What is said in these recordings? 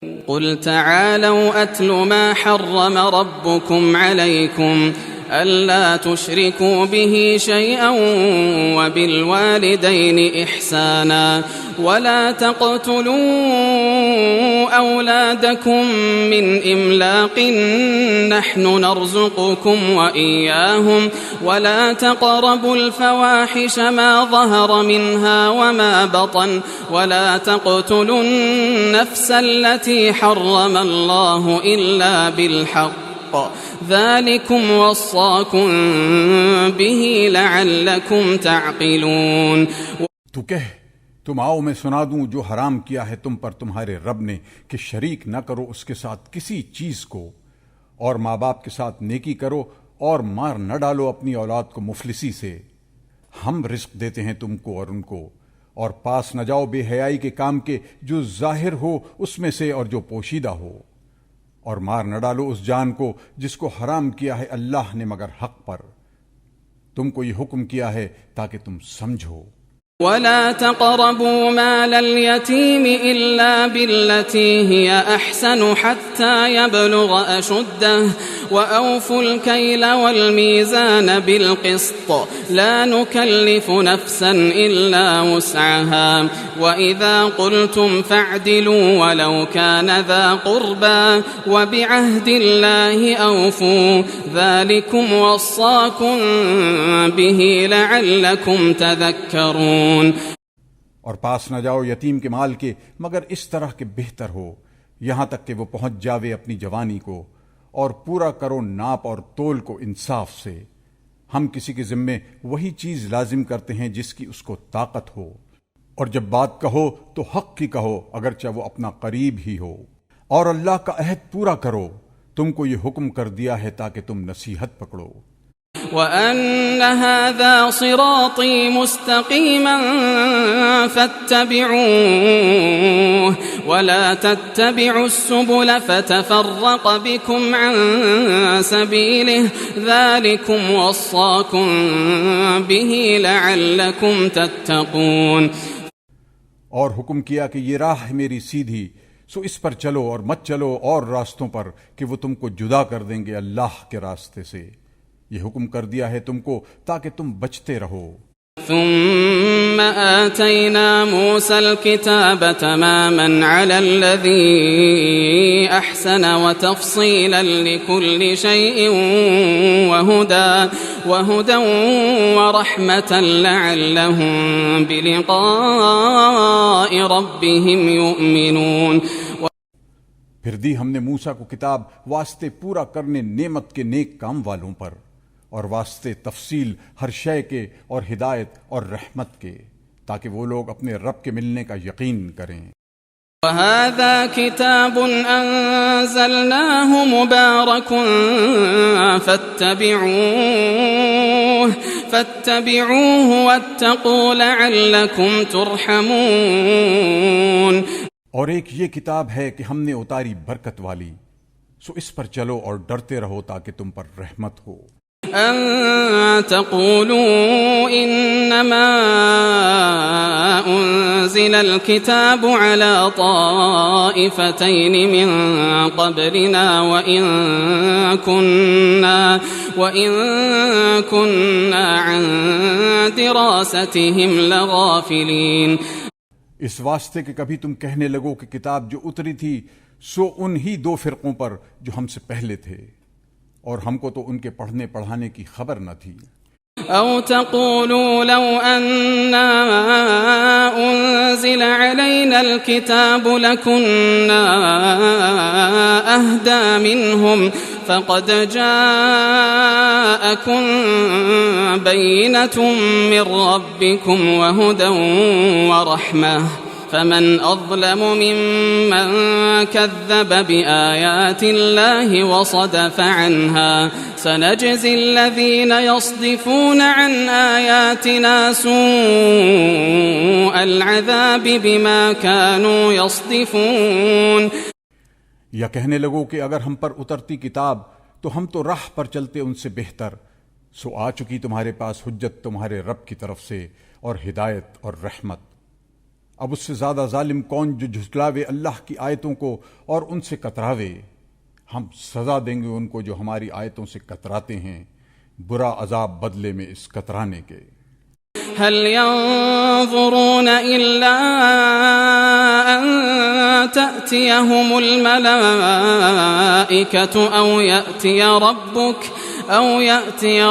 قل تعالوا أتل ما حرم ربكم عليكم ألا تشركوا به شيئا وبالوالدين إحسانا ولا تقتلوا أولادكم من إملاق نحن نرزقكم وإياهم ولا تقربوا الفواحش ما ظهر منها وما بطن ولا تقتلوا النفس التي حرم الله إلا بالحق ذلكم وصاكم به لعلكم تعقلون. تو کہہ تم آؤ میں سنا دوں جو حرام کیا ہے تم پر تمہارے رب نے کہ شریک نہ کرو اس کے ساتھ کسی چیز کو، اور ماں باپ کے ساتھ نیکی کرو اور مار نہ ڈالو اپنی اولاد کو مفلسی سے. ہم رزق دیتے ہیں تم کو اور ان کو، اور پاس نہ جاؤ بے حیائی کے کام کے جو ظاہر ہو اس میں سے اور جو پوشیدہ ہو، اور مار نہ ڈالو اس جان کو جس کو حرام کیا ہے اللہ نے مگر حق پر. تم کو یہ حکم کیا ہے تاکہ تم سمجھو. ولا تقربوا مال اليتيم إلا بالتي هي أحسن حتى يبلغ أشده وأوفوا الكيل والميزان بالقسط لا نكلف نفسا إلا وسعها وإذا قلتم فاعدلوا ولو كان ذا قربى وبعهد الله أوفوا ذلكم وصاكم به لعلكم تذكرون. اور پاس نہ جاؤ یتیم کے مال کے مگر اس طرح کہ بہتر ہو یہاں تک کہ وہ پہنچ جاوے اپنی جوانی کو، اور پورا کرو ناپ اور تول کو انصاف سے. ہم کسی کے ذمے وہی چیز لازم کرتے ہیں جس کی اس کو طاقت ہو، اور جب بات کہو تو حق کی کہو اگرچہ وہ اپنا قریب ہی ہو، اور اللہ کا عہد پورا کرو. تم کو یہ حکم کر دیا ہے تاکہ تم نصیحت پکڑو. وَأَنَّ هَذَا صِرَاطِي مُسْتَقِيمًا فَاتَّبِعُوهُ وَلَا تَتَّبِعُوا السُّبُلَ فَتَفَرَّقَ بِكُمْ عَن سَبِيلِهِ ذَلِكُمْ وَصَّاكُمْ بِهِ لَعَلَّكُمْ تَتَّقُونَ. اور حکم کیا کہ یہ راہ ہے میری سیدھی، سو اس پر چلو اور مت چلو اور راستوں پر کہ وہ تم کو جدا کر دیں گے اللہ کے راستے سے. یہ حکم کر دیا ہے تم کو تاکہ تم بچتے رہو. ثم آتينا موسى الكتاب تماما على الذي أحسن وتفصيلا لكل شيء وهدى ورحمة لعلهم بلقاء ربهم يؤمنون. پھر دی ہم نے موسیٰ کو کتاب واسطے پورا کرنے نعمت کے نیک کام والوں پر، اور واسطے تفصیل ہر شے کے اور ہدایت اور رحمت کے، تاکہ وہ لوگ اپنے رب کے ملنے کا یقین کریں. وَهَذَا كِتَابٌ أَنزَلْنَاهُ مُبَارَكٌ فَاتَّبِعُوهُ وَاتَّقُوا لَعَلَّكُمْ تُرْحَمُونَ. اور ایک یہ کتاب ہے کہ ہم نے اتاری برکت والی، سو اس پر چلو اور ڈرتے رہو تاکہ تم پر رحمت ہو. أن تقولوا إنما أنزل الكتاب على طائفتين من قبلنا وإن كنا عن دراستهم لغافلين. اس واسطے کہ کبھی تم کہنے لگو کہ کتاب جو اتری تھی سو انہی دو فرقوں پر جو ہم سے پہلے تھے، اور ہم کو تو ان کے پڑھنے پڑھانے کی خبر نہ تھی. أو تقولوا لو أنا أنزل علينا الكتاب لكنا أهدى منهم فقد جاءكم بينة من ربكم وهدى ورحمة فمن أظلم ممن كذب بآيات الله وصدف عنها سنجزي الذين يصدفون عن آياتنا سوء العذاب بما كانوا يصدفون. یا کہنے لگو کہ اگر ہم پر اترتی کتاب تو ہم تو راہ پر چلتے ان سے بہتر، سو آ چکی تمہارے پاس حجت تمہارے رب کی طرف سے اور ہدایت اور رحمت، اب اس سے زیادہ ظالم کون جو جھٹلاوے اللہ کی آیتوں کو اور ان سے کتراوے۔ ہم سزا دیں گے ان کو جو ہماری آیتوں سے کتراتے ہیں، برا عذاب بدلے میں اس کترانے کے۔ هل ينظرون إلا أن تأتيهم الملائكة أو يأتي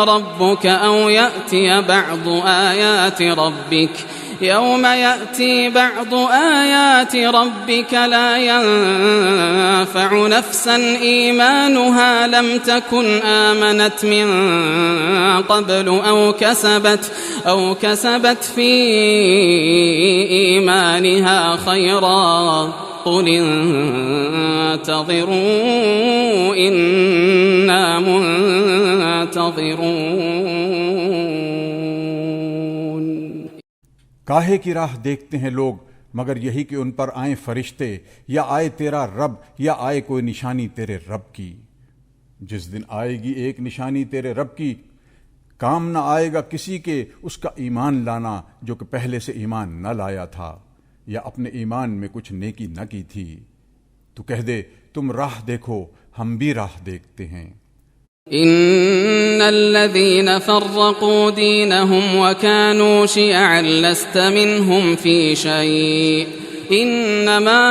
ربك أو يأتي بعض آيات ربك يوم يأتي بعض آيات ربك لا ينفع نفسا إيمانها لم تكن آمنت من قبل أو كسبت في إيمانها خيرا قل انتظروا إنا منتظرون۔ کاہے کی راہ دیکھتے ہیں لوگ مگر یہی کہ ان پر آئیں فرشتے، یا آئے تیرا رب، یا آئے کوئی نشانی تیرے رب کی۔ جس دن آئے گی ایک نشانی تیرے رب کی، کام نہ آئے گا کسی کے اس کا ایمان لانا جو کہ پہلے سے ایمان نہ لایا تھا یا اپنے ایمان میں کچھ نیکی نہ کی تھی۔ تو کہہ دے تم راہ دیکھو، ہم بھی راہ دیکھتے ہیں۔ ان الذين فرقوا دينهم وكانوا شيعا لست منهم في شيء انما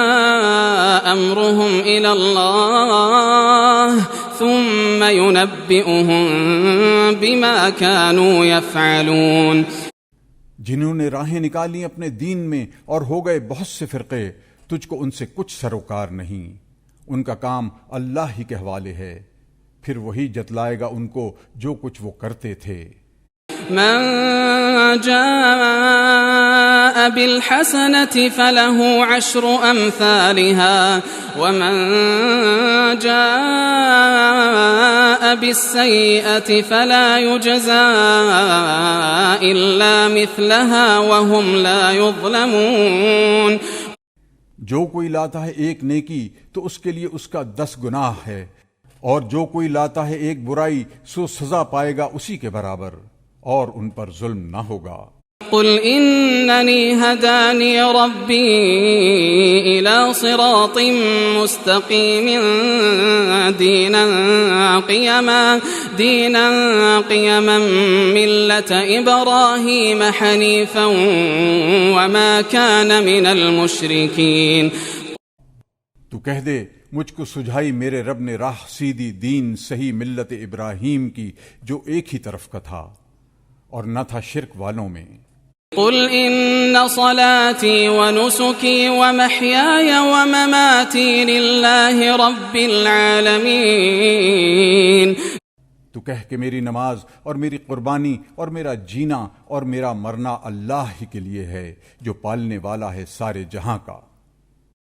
امرهم الى الله ثم ينبئهم بما كانوا يفعلون۔ جنہوں نے راہیں نکالی اپنے دین میں اور ہو گئے بہت سے فرقے، تجھ کو ان سے کچھ سروکار نہیں، ان کا کام اللہ ہی کے حوالے ہے، پھر وہی جتلائے گا ان کو جو کچھ وہ کرتے تھے۔ من جاء بالحسنة فله عشر أمثالها ومن جاء بالسيئة فلا يجزى إلا مثلها وهم لا يظلمون۔ جو کوئی لاتا ہے ایک نیکی تو اس کے لیے اس کا 10 گناہ ہے، اور جو کوئی لاتا ہے ایک برائی سو سزا پائے گا اسی کے برابر، اور ان پر ظلم نہ ہوگا۔ قل إنني هداني ربي إلى صراط مستقيم دينا قيما ملة إبراهيم حنيفا وما كان من المشركين۔ تو کہہ دے مجھ کو سجھائی میرے رب نے راہ سیدھی، دین صحیح ملت ابراہیم کی جو ایک ہی طرف کا تھا اور نہ تھا شرک والوں میں۔ قل إن صلاتي ونسكي ومحياي ومماتي لله رب العالمين۔ تو کہہ کہ میری نماز اور میری قربانی اور میرا جینا اور میرا مرنا اللہ ہی کے لیے ہے جو پالنے والا ہے سارے جہاں کا۔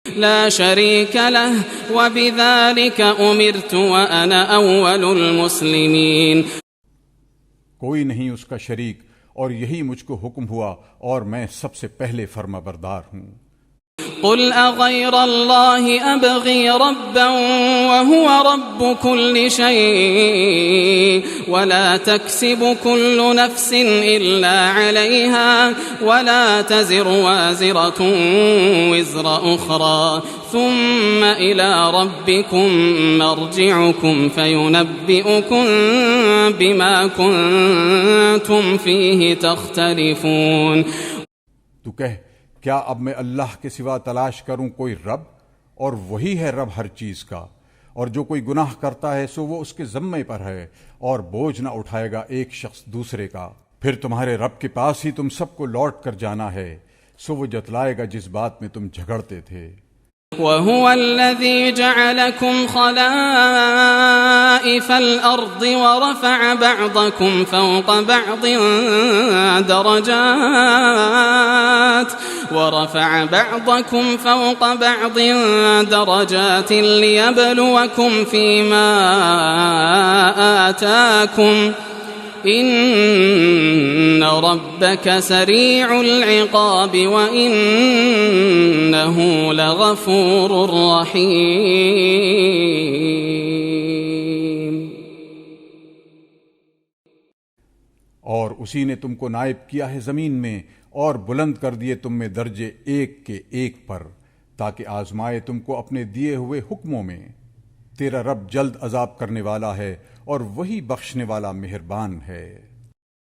لا شريك له وبذلك أمرت وأنا أول المسلمين۔ کوئی نہیں اس کا شریک اور یہی مجھ کو حکم ہوا اور میں سب سے پہلے فرما بردار ہوں۔ قل أغير الله أبغي ربا وهو رب كل شيء ولا تكسب كل نفس إلا عليها ولا تزر وازرة وزر أخرى ثم إلى ربكم مرجعكم فينبئكم بما كنتم فيه تختلفون۔ تو کہہ کیا اب میں اللہ کے سوا تلاش کروں کوئی رب، اور وہی ہے رب ہر چیز کا، اور جو کوئی گناہ کرتا ہے سو وہ اس کے ذمے پر ہے، اور بوجھ نہ اٹھائے گا ایک شخص دوسرے کا۔ پھر تمہارے رب کے پاس ہی تم سب کو لوٹ کر جانا ہے، سو وہ جتلائے گا جس بات میں تم جھگڑتے تھے۔ وهو الذي جعلكم خلائف الأرض ورفع بعضكم فوق بعض درجات ليبلوكم فيما آتاكم إن ربك سريع العقاب وإنه لغفور رحيم۔ اور اسی نے تم کو نائب کیا ہے زمین میں اور بلند کر دیے تم میں درجے ایک کے ایک پر، تاکہ آزمائے تم کو اپنے دیے ہوئے حکموں میں۔ تیرا رب جلد عذاب کرنے والا ہے اور وہی بخشنے والا مہربان ہے۔